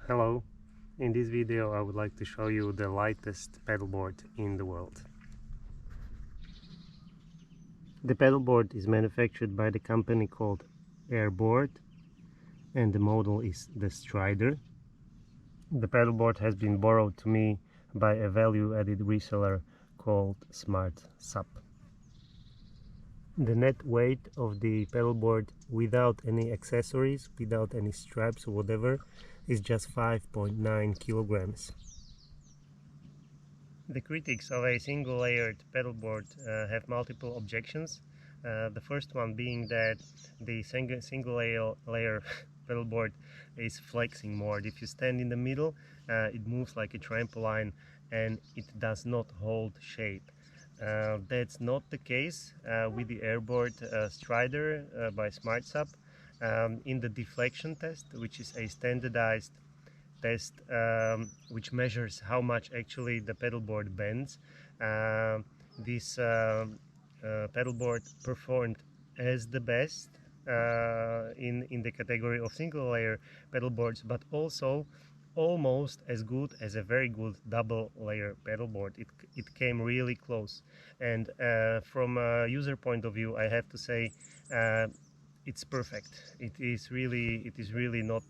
Hello, in this video I would like to show you the lightest paddleboard in the world. The paddleboard is manufactured by the company called Airboard and the model is the Strider. The paddleboard has been borrowed to me by a value-added reseller called SmartSup. The net weight of the paddleboard without any accessories, without any straps or whatever, is just 5.9 kilograms. The critics of a single-layered paddleboard have multiple objections. The first one being that the single-layer paddleboard is flexing more. If you stand in the middle, it moves like a trampoline and it does not hold shape. That's not the case with the Airboard Strider by SmartSup. In the deflection test, which is a standardized test which measures how much actually the paddleboard bends, this paddleboard performed as the best in the category of single layer paddleboards, but also almost as good as a very good double layer paddleboard. It came really close, and from a user point of view, I have to say it's perfect. It is really not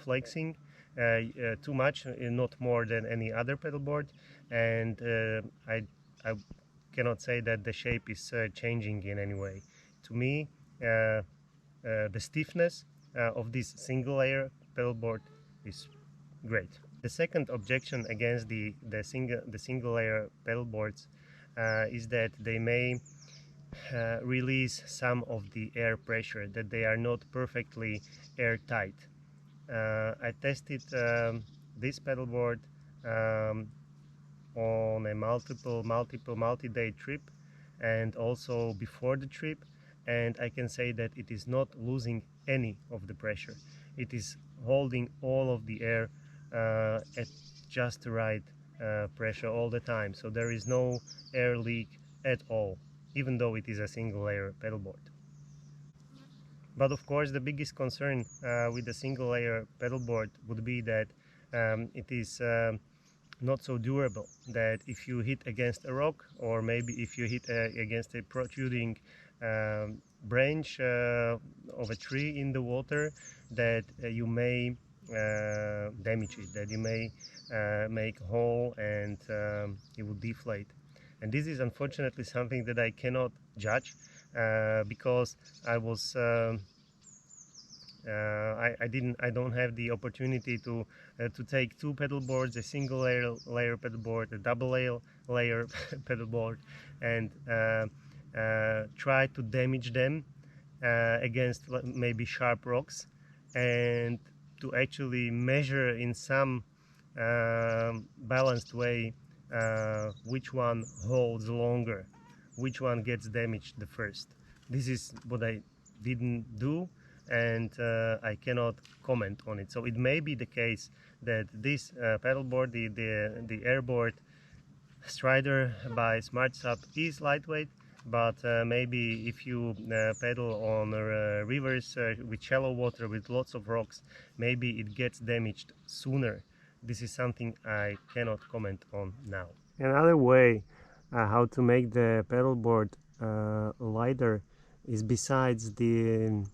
flexing too much, not more than any other paddleboard, and I cannot say that the shape is changing in any way. To me, the stiffness of this single layer paddleboard is great. The second objection against the single layer paddleboards is that they may release some of the air pressure, that they are not perfectly airtight. I tested this paddleboard on a multi-day trip and also before the trip, and I can say that it is not losing any of the pressure. It is holding all of the air at just the right pressure all the time, so there is no air leak at all, even though it is a single layer paddleboard. But of course the biggest concern with the single layer paddleboard would be that it is not so durable, that if you hit against a rock, or maybe if you hit against a protruding branch of a tree in the water, that you may damage it, that you may make a hole and it will deflate. And this is unfortunately something that I cannot judge because I was I don't have the opportunity to take two paddleboards, a single layer paddleboard, a double layer paddleboard, and try to damage them against maybe sharp rocks, and to actually measure in some balanced way which one holds longer, which one gets damaged the first. This is what I didn't do, and I cannot comment on it. So it may be the case that this paddleboard, the Airboard Strider by SmartSup, is lightweight, but maybe if you paddle on rivers with shallow water with lots of rocks, maybe it gets damaged sooner. This is something I cannot comment on now. Another way how to make the paddleboard lighter is, besides the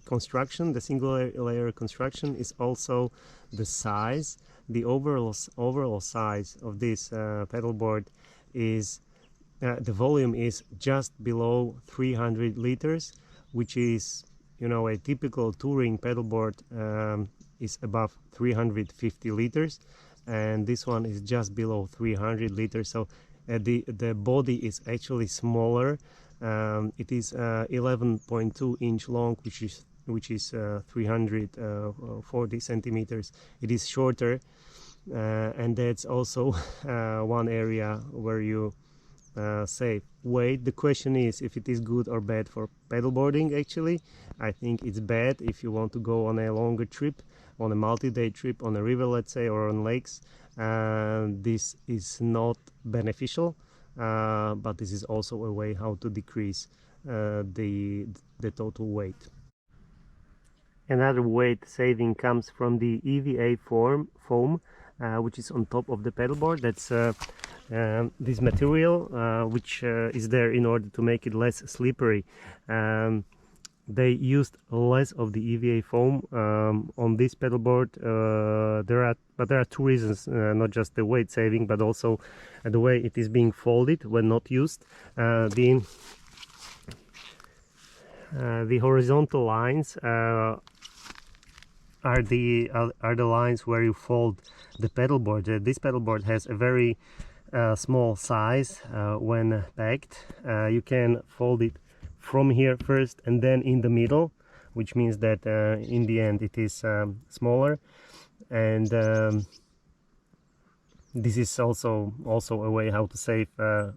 construction, the single layer construction, is also the size. The overall size of this paddleboard is the volume is just below 300 liters, which is, you know, a typical touring paddleboard is above 350 liters, and this one is just below 300 liters. So the body is actually smaller. It is 11.2 inch long, which is 340 centimeters. It is shorter, and that's also one area where you save weight. The question is if it is good or bad for paddleboarding. Actually, I think it's bad if you want to go on a longer trip, on a multi-day trip on a river, let's say, or on lakes. This is not beneficial. But this is also a way how to decrease the total weight. Another weight saving comes from the EVA foam, which is on top of the paddleboard. That's this material which is there in order to make it less slippery. They used less of the EVA foam on this paddleboard. There are two reasons, not just the weight saving, but also the way it is being folded when not used. The horizontal lines are the lines where you fold the paddleboard. This paddleboard has a very small size when packed. You can fold it from here first and then in the middle, which means that in the end it is smaller, and this is also a way how to save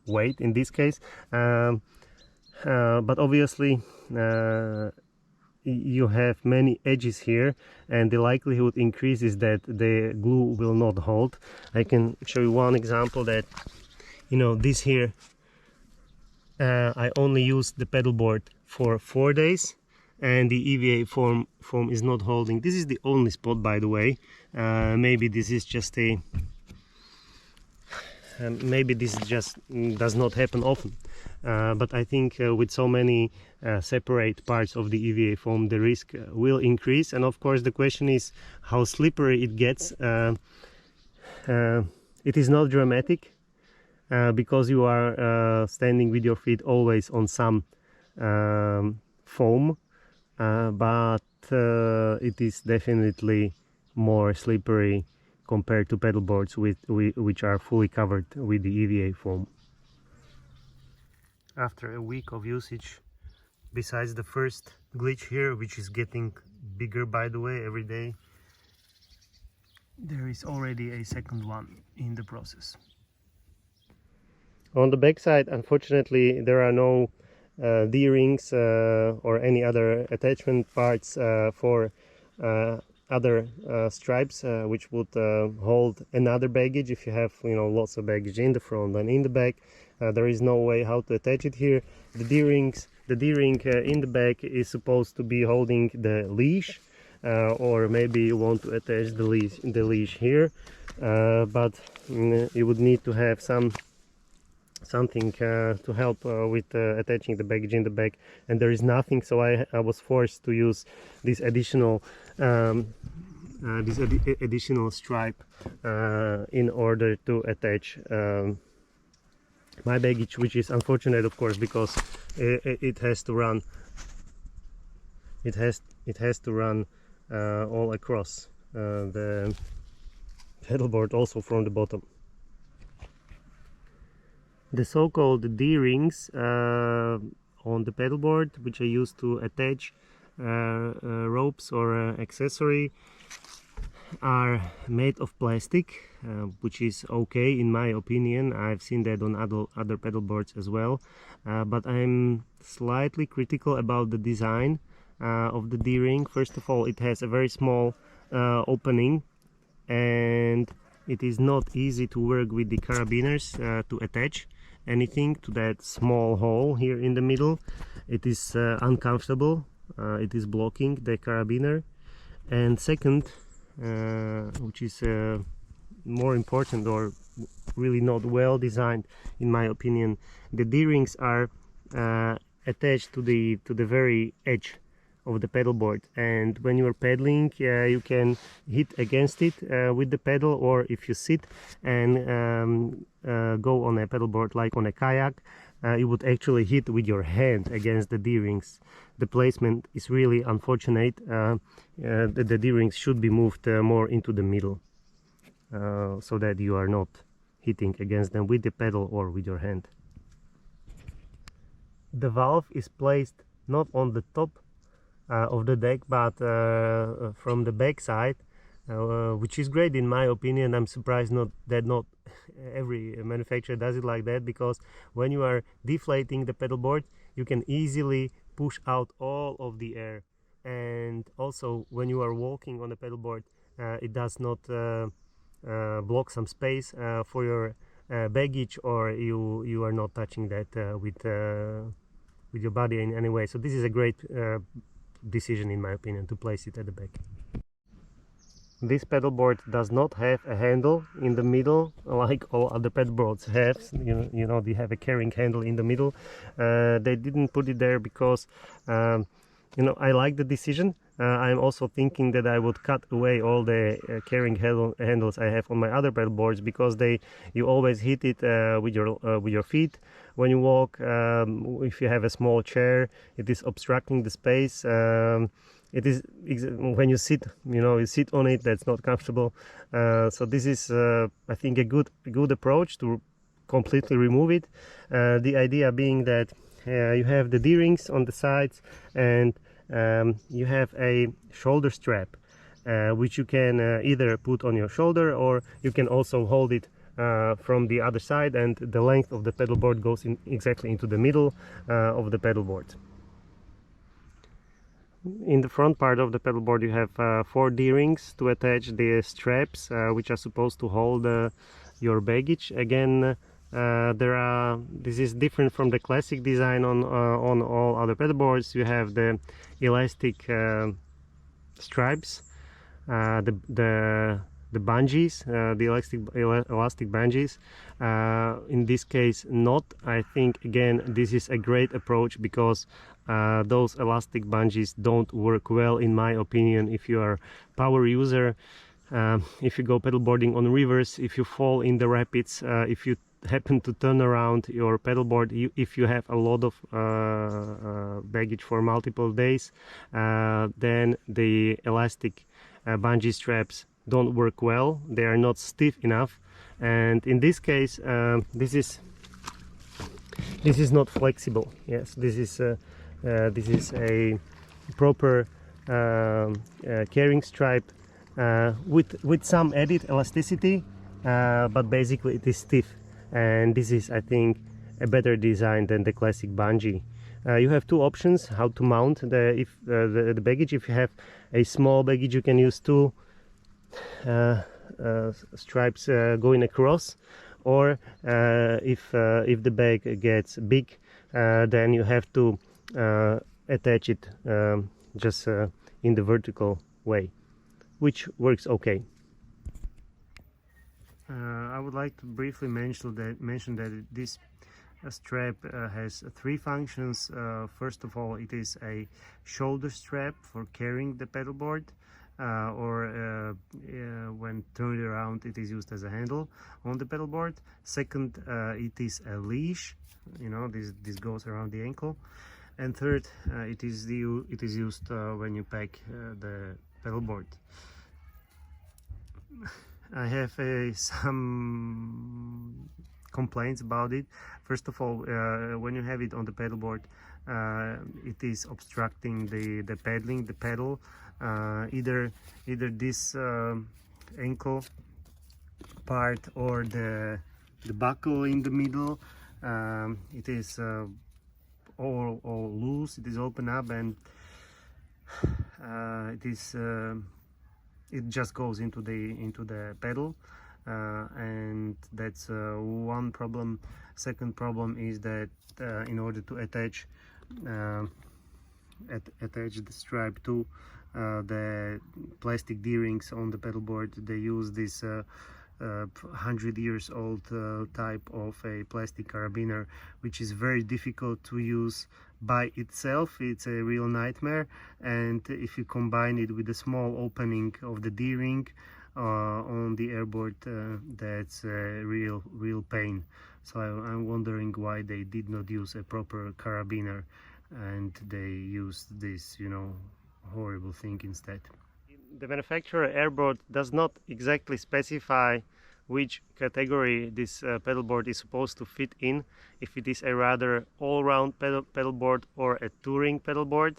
weight in this case. But obviously you have many edges here, and the likelihood increases that the glue will not hold. I can show you one example that, you know, this here, I only used the paddleboard for 4 days and the EVA foam is not holding. This is the only spot, by the way. Maybe this is just a maybe this just does not happen often, but I think with so many separate parts of the EVA foam, the risk will increase. And of course the question is how slippery it gets. It is not dramatic because you are standing with your feet always on some foam, but it is definitely more slippery compared to paddleboards which are fully covered with the EVA foam. After a week of usage, besides the first glitch here, which is getting bigger by the way every day, there is already a second one in the process. On the back side, unfortunately, there are no D-rings or any other attachment parts for other stripes which would hold another baggage. If you have, you know, lots of baggage in the front and in the back, there is no way how to attach it here. The D-ring in the back is supposed to be holding the leash, or maybe you want to attach the leash here, but you would need to have something to help with attaching the baggage in the back, and there is nothing, so I was forced to use this additional stripe in order to attach my baggage, which is unfortunate, of course, because it has to run all across the paddleboard, also from the bottom. The so-called D-rings on the paddleboard, which I use to attach ropes or accessory, are made of plastic, which is okay in my opinion. I've seen that on other paddleboards as well, but I'm slightly critical about the design of the D-ring. First of all, it has a very small opening, and it is not easy to work with the carabiners to attach anything to that small hole here in the middle. It is uncomfortable. It is blocking the carabiner. And second, which is more important, or really not well designed in my opinion, the D-rings are attached to the very edge of the paddleboard, and when you are paddling you can hit against it with the pedal, or if you sit and go on a paddleboard like on a kayak, you would actually hit with your hand against the D-rings. The placement is really unfortunate. The D-rings should be moved more into the middle, so that you are not hitting against them with the pedal or with your hand. The valve is placed not on the top of the deck, but from the back side, which is great in my opinion. I'm surprised that not every manufacturer does it like that, because when you are deflating the paddleboard, you can easily push out all of the air, and also when you are walking on the paddleboard, it does not block some space for your baggage, or you are not touching that with your body in any way. So this is a great decision, in my opinion, to place it at the back. This paddleboard does not have a handle in the middle like all other paddleboards have. You know, they have a carrying handle in the middle. They didn't put it there because you know, I like the decision. I'm also thinking that I would cut away all the carrying handles I have on my other paddleboards, because you always hit it with your feet when you walk. If you have a small chair, it is obstructing the space. It is when you sit, you know, you sit on it, that's not comfortable. So this is I think a good approach to completely remove it. The idea being that you have the D-rings on the sides, and you have a shoulder strap which you can either put on your shoulder, or you can also hold it from the other side, and the length of the paddleboard goes exactly into the middle of the paddleboard. In the front part of the paddleboard you have 4 D-rings to attach the straps which are supposed to hold your baggage. Again, this is different from the classic design on all other paddleboards. You have the elastic stripes, the bungees, the elastic bungees. In this case not. I think again this is a great approach, because those elastic bungees don't work well, in my opinion, if you are power user. If you go paddleboarding on rivers, if you fall in the rapids, if you happen to turn around your paddleboard, if you have a lot of baggage for multiple days, then the elastic bungee straps don't work well. They are not stiff enough, and in this case this is not flexible. Yes, this is a proper carrying stripe with some added elasticity, but basically it is stiff, and this is, I think, a better design than the classic bungee. You have 2 options how to mount the baggage. If you have a small baggage, you can use 2 stripes going across, or if the bag gets big, then you have to attach it just in the vertical way, which works okay. I would like to briefly mention that this strap has 3 functions. First of all, it is a shoulder strap for carrying the paddleboard, or when turned around it is used as a handle on the paddleboard. Second, it is a leash, you know, this goes around the ankle. And third, it is used when you pack the paddleboard. I have some complaints about it. First of all, when you have it on the paddleboard, it is obstructing the pedal. Either this ankle part or the buckle in the middle, it is all loose. It is open up, and it just goes into the pedal, and that's one problem. Second problem is that in order to attach the stripe to the plastic D-rings on the paddleboard, they use this 100 years old type of a plastic carabiner, which is very difficult to use by itself. It's a real nightmare, and if you combine it with a small opening of the D-ring on the airboard, that's a real pain. So I'm wondering why they did not use a proper carabiner and they used this, you know, horrible thing instead. The manufacturer Airboard does not exactly specify which category this paddleboard is supposed to fit in, if it is a rather all-round paddleboard or a touring paddleboard.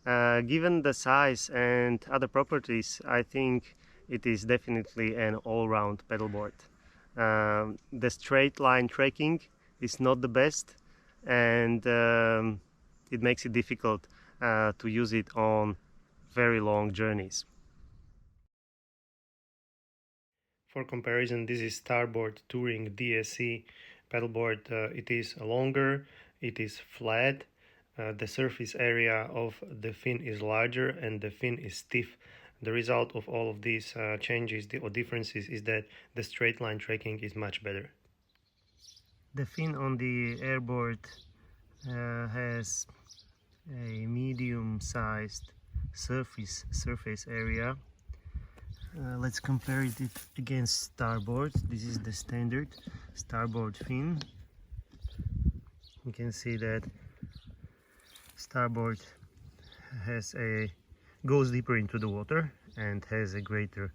Given the size and other properties, I think it is definitely an all-round paddleboard. The straight line trekking is not the best, and it makes it difficult to use it on very long journeys. For comparison, this is Starboard Touring DSC paddleboard. It is longer, it is flat, the surface area of the fin is larger and the fin is stiff. The result of all of these changes or differences is that the straight line trekking is much better. The fin on the Airboard has a medium-sized surface area. Let's compare it against starboard. This is the standard starboard fin. You can see that starboard goes deeper into the water and has a greater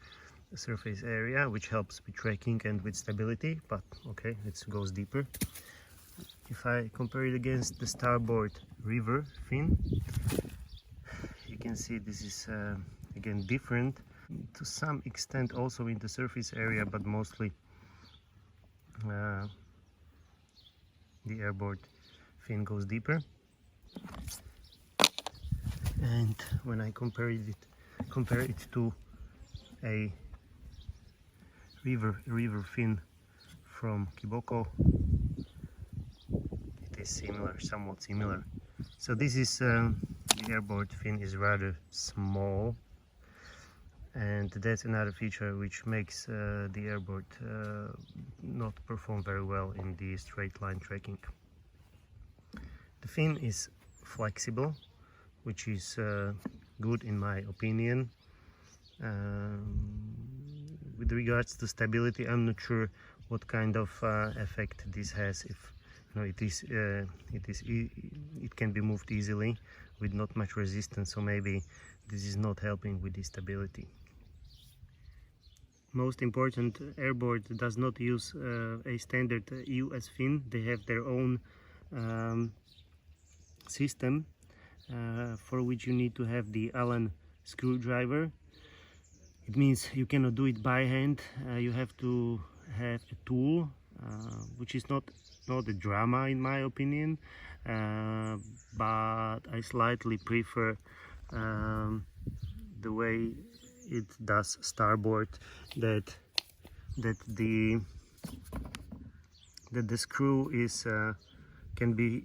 surface area, which helps with trekking and with stability, but okay, it goes deeper. If I compare it against the starboard river fin, you can see this is again different to some extent also in the surface area, but mostly the Airboard fin goes deeper. And when I compare it to a river fin from Kiboko, it is similar, somewhat similar. So this is the Airboard fin is rather small, and that's another feature which makes the Airboard not perform very well in the straight line trekking. The fin is flexible, which is good in my opinion. With regards to stability, I'm not sure what kind of effect this has. If you know, it can be moved easily with not much resistance, so maybe this is not helping with the stability. Most important, Airboard does not use a standard US fin. They have their own system for which you need to have the Allen screwdriver. It means you cannot do it by hand. You have to have a tool, which is not a drama in my opinion, but I slightly prefer the way it does starboard, that the screw is can be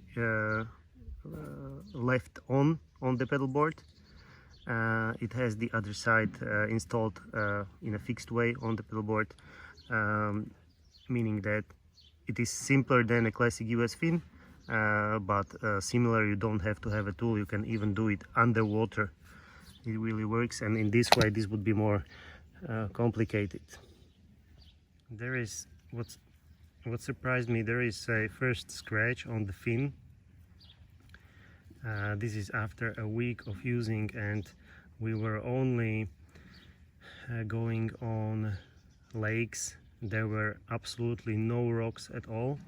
left on the paddleboard. It has the other side installed in a fixed way on the paddleboard, meaning that it is simpler than a classic US fin, but similar. You don't have to have a tool. You can even do it underwater. It really works, and in this way this would be more complicated. There is what surprised me. There is a first scratch on the fin. This is after a week of using, and we were only going on lakes. There were absolutely no rocks at all,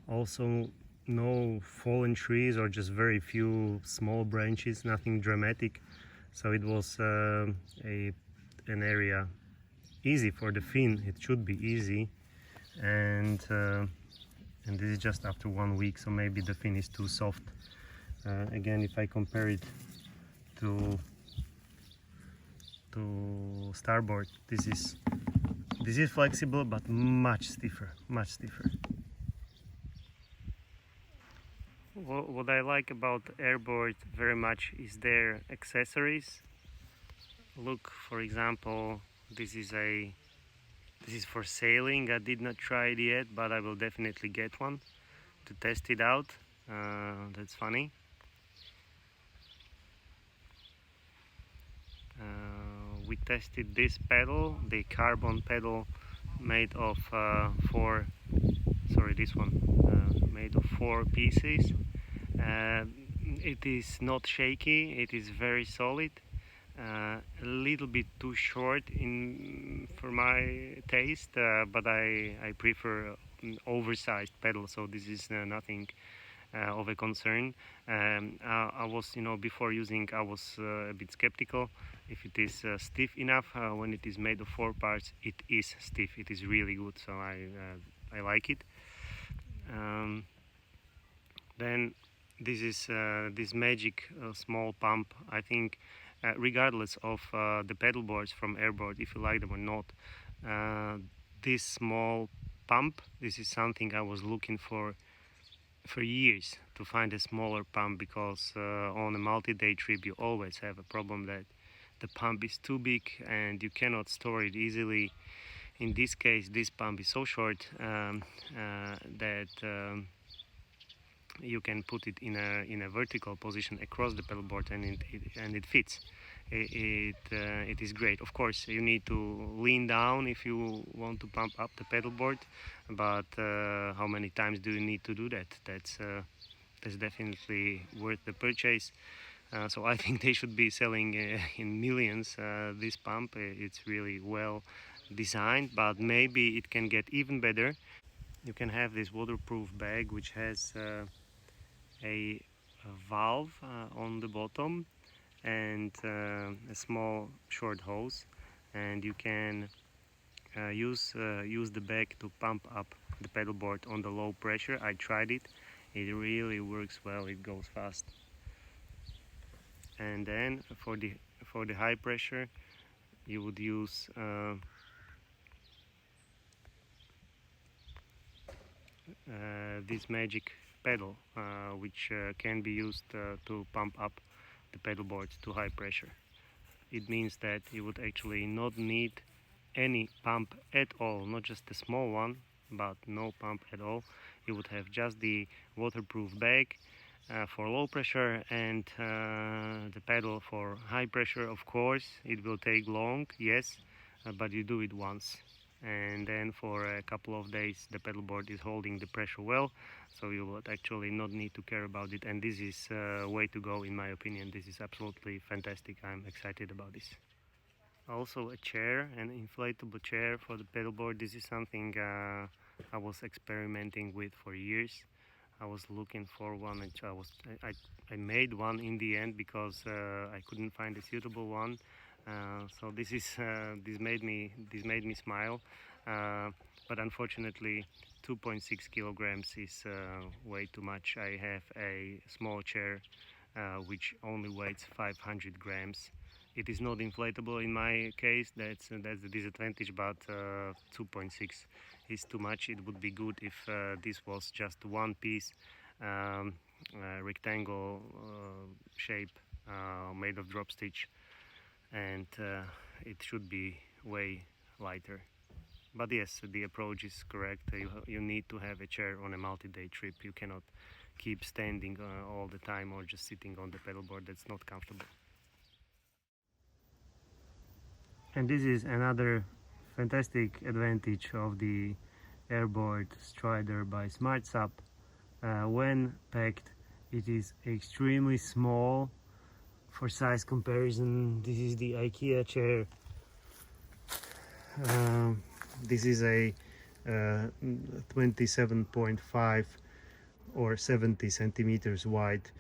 also no fallen trees or just very few small branches, nothing dramatic. So it was an area easy for the fin. It should be easy, and this is just after 1 week, so maybe the fin is too soft. Again, if I compare it to starboard, this is flexible but much stiffer. What I like about Airboard very much is their accessories. Look, for example, this is for sailing. I did not try it yet, but I will definitely get one to test it out. That's funny. We tested this pedal, the carbon pedal, made of made of 4 pieces. It is not shaky, it is very solid, a little bit too short for my taste, but I prefer oversized pedal, so this is nothing of a concern. I was, before using, I was a bit skeptical if it is stiff enough. When it is made of 4 parts, it is stiff. It is really good, so I like it. Then this is this magic small pump. I think regardless of the pedal boards from Airboard, if you like them or not, this small pump, this is something I was looking for for years to find a smaller pump, because on a multi-day trip you always have a problem that the pump is too big and you cannot store it easily. In this case, this pump is so short that you can put it in a vertical position across the paddleboard, and it fits. It is great. Of course, you need to lean down if you want to pump up the paddleboard, but how many times do you need to do that? That's definitely worth the purchase. So I think they should be selling in millions this pump. It's really well designed, but maybe it can get even better. You can have this waterproof bag which has a valve on the bottom and a small short hose, and you can use the bag to pump up the paddleboard on the low pressure. I tried it. It really works well. It goes fast. And then for the high pressure, you would use this magic pedal, which can be used to pump up the paddleboard to high pressure. It means that you would actually not need any pump at all, not just a small one, but no pump at all. You would have just the waterproof bag for low pressure and the pedal for high pressure. Of course, it will take long, yes, but you do it once, and then for a couple of days the paddleboard is holding the pressure well, so you would actually not need to care about it. And this is way to go, in my opinion. This is absolutely fantastic. I'm excited about this. Also a chair, an inflatable chair for the paddleboard. This is something I was experimenting with for years. I was looking for one, and I made one in the end because I couldn't find a suitable one. So this made me smile. But unfortunately, 2.6 kilograms is way too much. I have a small chair which only weighs 500 grams. It is not inflatable in my case. That's the disadvantage, but 2.6 is too much. It would be good if this was just one piece rectangle shape made of drop stitch, and it should be way lighter. But yes, the approach is correct. You need to have a chair on a multi-day trip. You cannot keep standing all the time or just sitting on the paddleboard. That's not comfortable. And this is another fantastic advantage of the Airboard Strider by SmartSup. When packed, it is extremely small. For size comparison, this is the IKEA chair. This is a 27.5 or 70 centimeters wide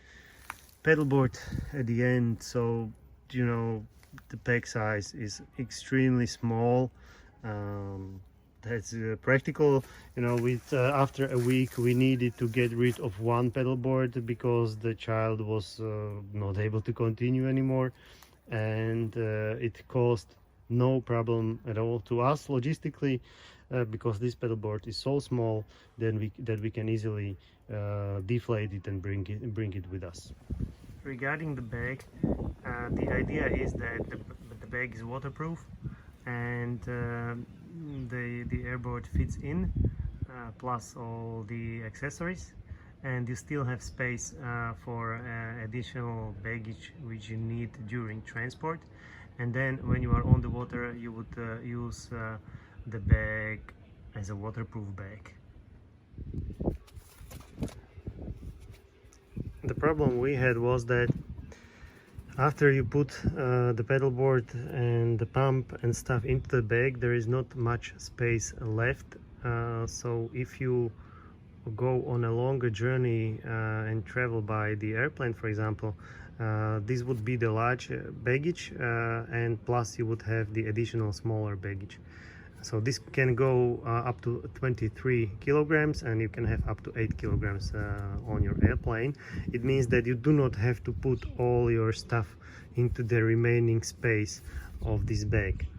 paddleboard at the end, so you know the pack size is extremely small. That's practical. You know, with after a week we needed to get rid of one paddleboard because the child was not able to continue anymore, and it caused no problem at all to us logistically, because this paddleboard is so small that we can easily deflate it and bring it with us. Regarding the bag, the idea is that the bag is waterproof, and the airboard fits in, plus all the accessories, and you still have space for additional baggage which you need during transport. And then when you are on the water, you would use the bag as a waterproof bag. The problem we had was that after you put the paddleboard and the pump and stuff into the bag, there is not much space left. So if you go on a longer journey and travel by the airplane, for example, this would be the large baggage, and plus you would have the additional smaller baggage. So this can go up to 23 kilograms, and you can have up to 8 kilograms on your airplane. It means that you do not have to put all your stuff into the remaining space of this bag.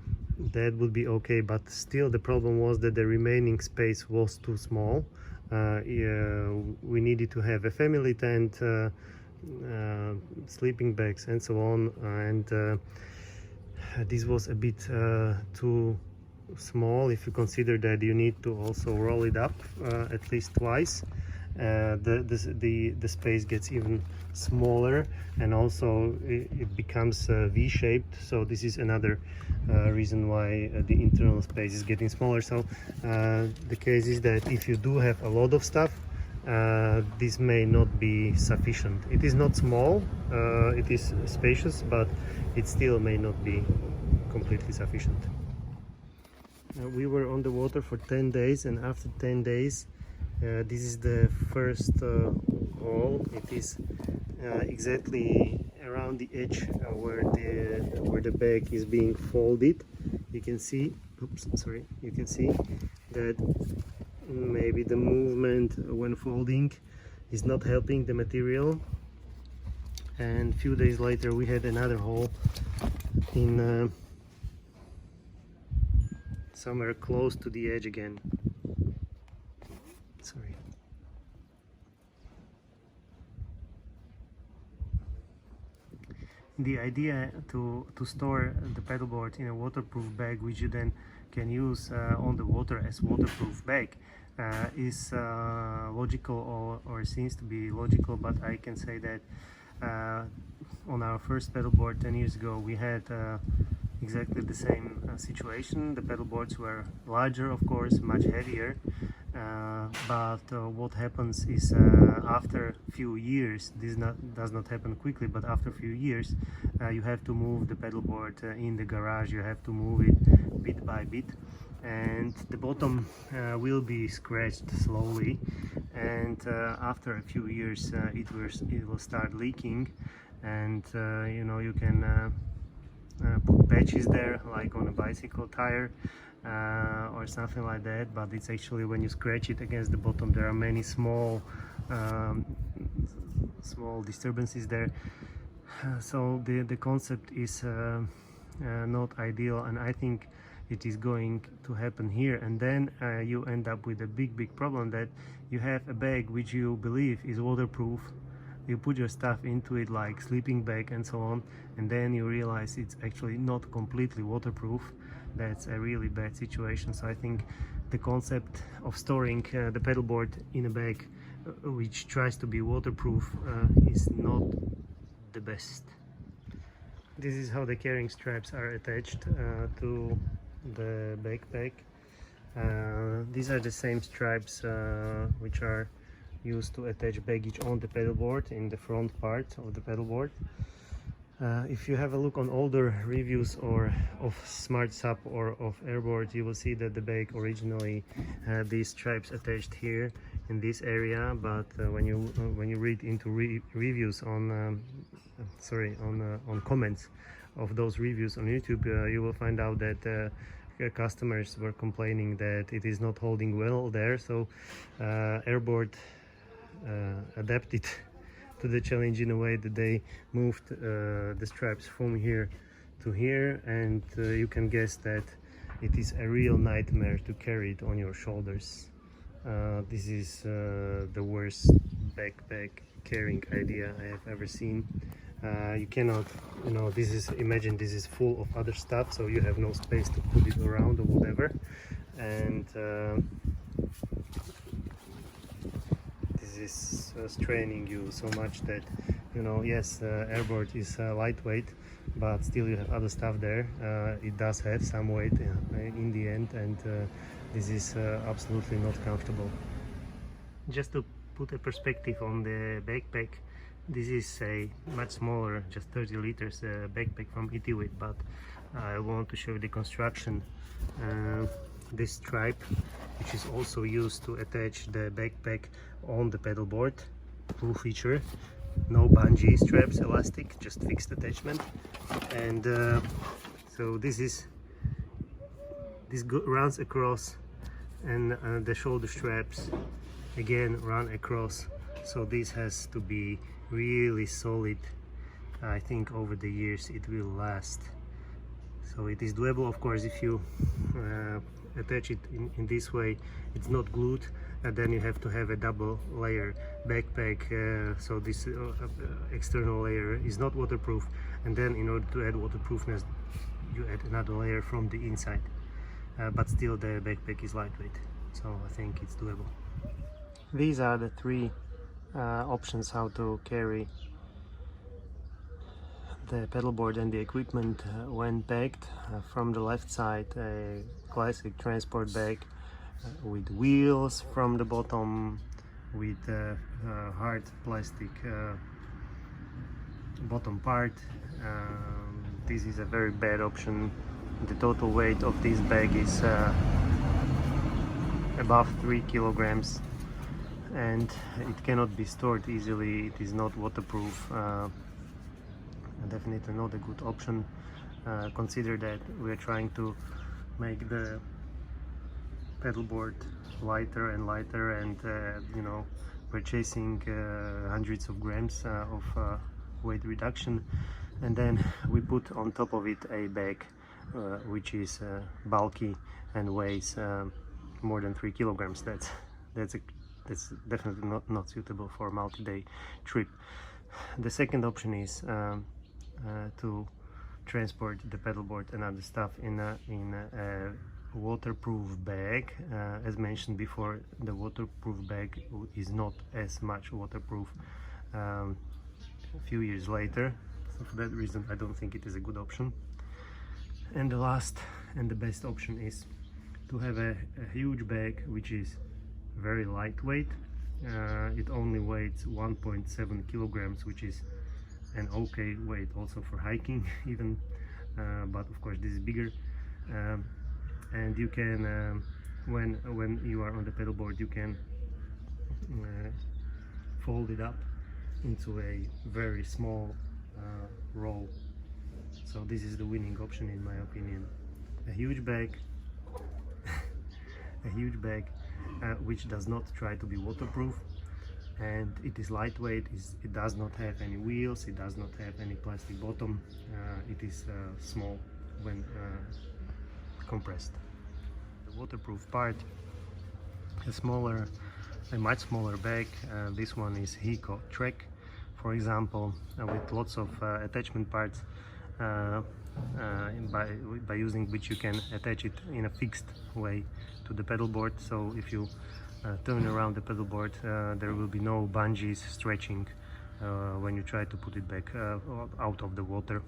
That would be okay, but still the problem was that the remaining space was too small. we needed to have a family tent, sleeping bags and so on, and this was a bit too small if you consider that you need to also roll it up at least twice. The space gets even smaller, and also it becomes V-shaped, so this is another reason why the internal space is getting smaller. So the case is that if you do have a lot of stuff, this may not be sufficient. It is not small, it is spacious, but it still may not be completely sufficient. We were on the water for 10 days, and after 10 days this is the first hole. It is exactly around the edge where the bag is being folded. You can see, you can see that maybe the movement when folding is not helping the material. And a few days later we had another hole in somewhere close to the edge again. Sorry. The idea to store the paddleboard in a waterproof bag, which you then can use on the water as waterproof bag, is logical, or seems to be logical, but I can say that on our first paddleboard 10 years ago we had exactly the same situation. The paddleboards were larger, of course, much heavier, but what happens is after a few years, this does not happen quickly, but after a few years you have to move the paddleboard in the garage. You have to move it bit by bit, and the bottom will be scratched slowly, and after a few years it will start leaking, and you know, you can put patches there like on a bicycle tire or something like that, but it's actually when you scratch it against the bottom there are many small disturbances there. So the concept is not ideal, and I think it is going to happen here, and then you end up with a big problem that you have a bag which you believe is waterproof. You put your stuff into it like sleeping bag and so on, and then you realize it's actually not completely waterproof. That's a really bad situation. So I think the concept of storing the paddleboard in a bag which tries to be waterproof is not the best. This is how the carrying straps are attached to the backpack. These are the same straps which are used to attach baggage on the paddleboard in the front part of the paddleboard. If you have a look on older reviews or of SmartSup or of Airboard, you will see that the bag originally had these stripes attached here in this area, but when you read into reviews on on comments of those reviews on YouTube, you will find out that customers were complaining that it is not holding well there. So Airboard adapted to the challenge in a way that they moved the straps from here to here, and you can guess that it is a real nightmare to carry it on your shoulders. This is the worst backpack carrying idea I have ever seen. You cannot, you know, imagine this is full of other stuff, so you have no space to put it around or whatever, and is straining you so much that, you know, yes, Airboard is lightweight, but still you have other stuff there. It does have some weight in the end, and this is absolutely not comfortable. Just to put a perspective on the backpack, this is a much smaller, just 30 liters backpack from Inuit, but I want to show you the construction. This stripe, which is also used to attach the backpack on the paddleboard, cool feature. No bungee straps, elastic, just fixed attachment. And so this runs across, and the shoulder straps again run across, so this has to be really solid. I think over the years it will last. So it is doable, of course, if you attach it in this way. It's not glued, and then you have to have a double layer backpack, so this external layer is not waterproof, and then in order to add waterproofness you add another layer from the inside, but still the backpack is lightweight, so I think it's doable. These are the three options how to carry the paddleboard and the equipment when packed. From the left side, a classic transport bag with wheels from the bottom, with hard plastic bottom part. This is a very bad option. The total weight of this bag is above 3 kilograms, and it cannot be stored easily. It is not waterproof. Definitely not a good option. Consider that we are trying to make the paddleboard lighter and lighter, and you know, we're chasing hundreds of grams of weight reduction, and then we put on top of it a bag which is bulky and weighs more than 3 kilograms. That's definitely not suitable for a multi-day trip. The second option is to transport the paddleboard and other stuff in a waterproof bag. As mentioned before, the waterproof bag is not as much waterproof a few years later, so for that reason I don't think it is a good option. And the last and the best option is to have a huge bag which is very lightweight. It only weighs 1.7 kilograms, which is an okay weight also for hiking even, but of course this is bigger, and you can when you are on the paddleboard you can fold it up into a very small roll. So this is the winning option in my opinion. A huge bag a huge bag which does not try to be waterproof, and it is lightweight. It does not have any wheels, it does not have any plastic bottom, it is small when compressed. The waterproof part, a much smaller bag. This one is Hiko Trek, for example, with lots of attachment parts, by using which you can attach it in a fixed way to the paddleboard. So if you turn around the paddleboard, there will be no bungees stretching when you try to put it back out of the water.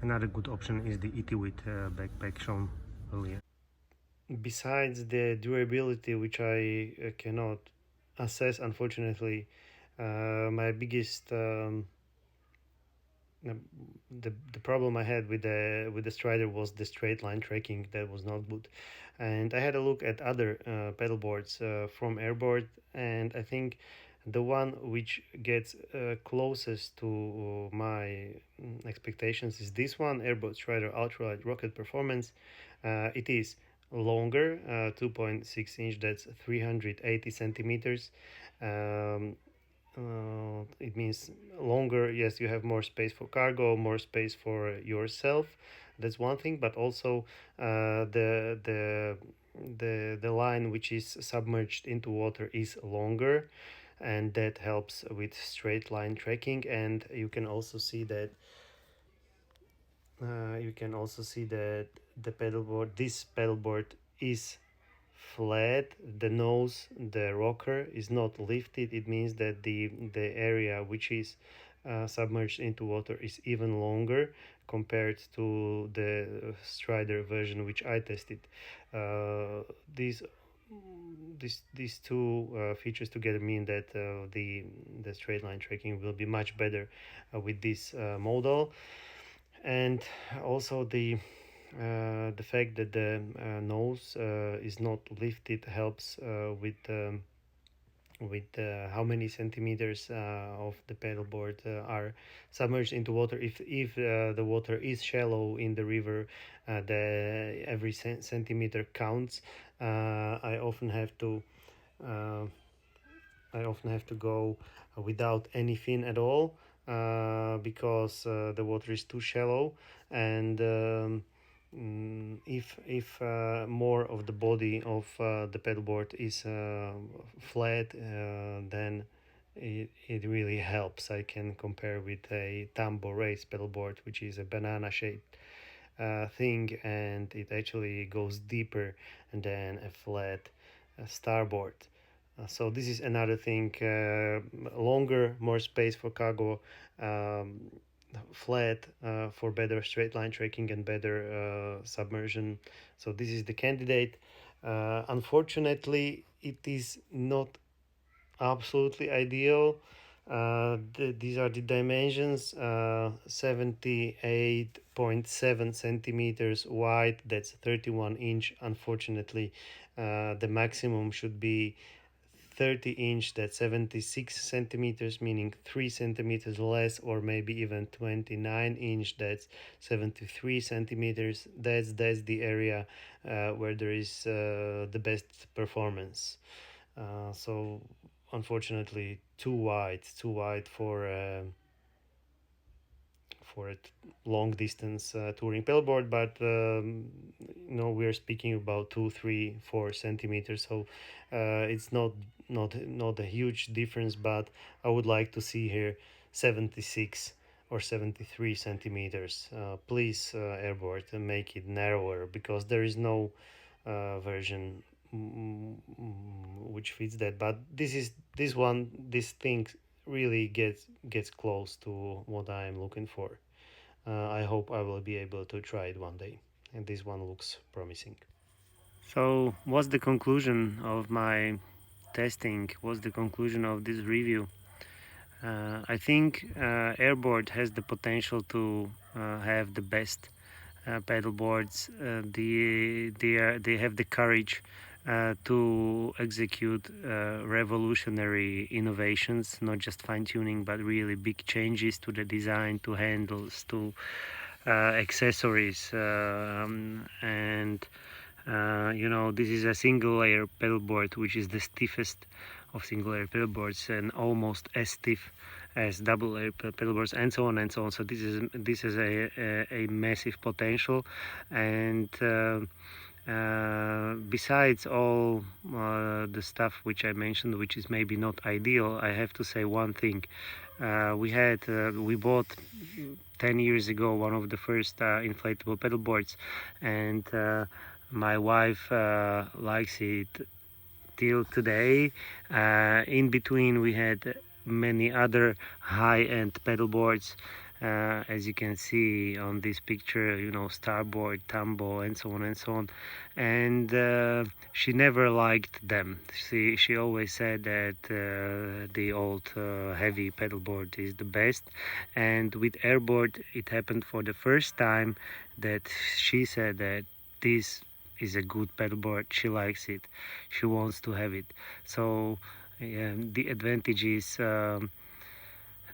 Another good option is the Itiwit backpack shown earlier. Besides the durability, which I cannot assess unfortunately, my biggest the problem I had with the Strider was the straight line tracking. That was not good, and I had a look at other paddleboards from Airboard, and I think the one which gets closest to my expectations is this one, Airboard Strider Ultralight Rocket Performance. It is longer, 2.6 inch, that's 380 centimeters. It means longer. Yes, you have more space for cargo, more space for yourself. That's one thing, but also the line which is submerged into water is longer, and that helps with straight line tracking. And you can also see that the paddleboard, this paddleboard is flat. The nose, the rocker, is not lifted. It means that the area which is submerged into water is even longer compared to the Strider version which I tested. These two features together mean that the straight line tracking will be much better with this model. And also the fact that the nose is not lifted helps with how many centimeters of the paddleboard are submerged into water. If the water is shallow in the river, every centimeter counts. I often have to go without any fin at all, because the water is too shallow, and if more of the body of the pedalboard is flat, then it really helps. I can compare with a Tambo race pedalboard, which is a banana shaped thing, and it actually goes deeper than a flat starboard. So this is another thing, longer, more space for cargo, flat for better straight line trekking and better submersion. So this is the candidate. Unfortunately, it is not absolutely ideal. These are the dimensions: 78.7 centimeters wide, that's 31 inch. Unfortunately, the maximum should be 30-inch, that's 76 centimeters, meaning 3 centimeters less, or maybe even 29-inch, that's 73 centimeters. That's the area where there is the best performance. So unfortunately too wide for a long distance touring paddleboard, but we're speaking about 2, 3, 4 centimeters, so it's not a huge difference, but I would like to see here 76 or 73 centimeters. Please, Airboard, make it narrower, because there is no version which fits that. But this thing really gets close to what I'm looking for. I hope I will be able to try it one day, and this one looks promising. So what's the conclusion of my testing? What's the conclusion of this review? I think Airboard has the potential to have the best paddleboards. They have the courage to execute revolutionary innovations, not just fine-tuning, but really big changes to the design, to handles, to accessories, and this is a single layer pedalboard, which is the stiffest of single layer pedalboards and almost as stiff as double layer pedalboards, and so on and so on. So this is a massive potential, and besides all the stuff which I mentioned, which is maybe not ideal, I have to say one thing. We bought 10 years ago one of the first inflatable pedalboards, and my wife likes it till today. In between we had many other high-end pedalboards, as you can see on this picture, Starboard, Tambo, and so on and so on, and she never liked them. She always said that the old heavy pedalboard is the best, and with Airboard it happened for the first time that she said that this is a good paddleboard. She likes it, she wants to have it. So the advantage is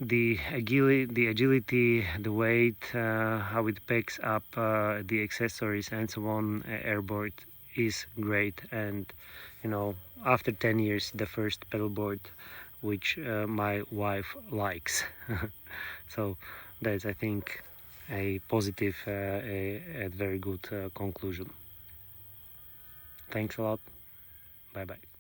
the agility, the weight, how it packs up the accessories and so on. Airboard is great, and after 10 years the first paddleboard which my wife likes. So that's, I think, a positive, a very good conclusion. Thanks a lot. Bye bye.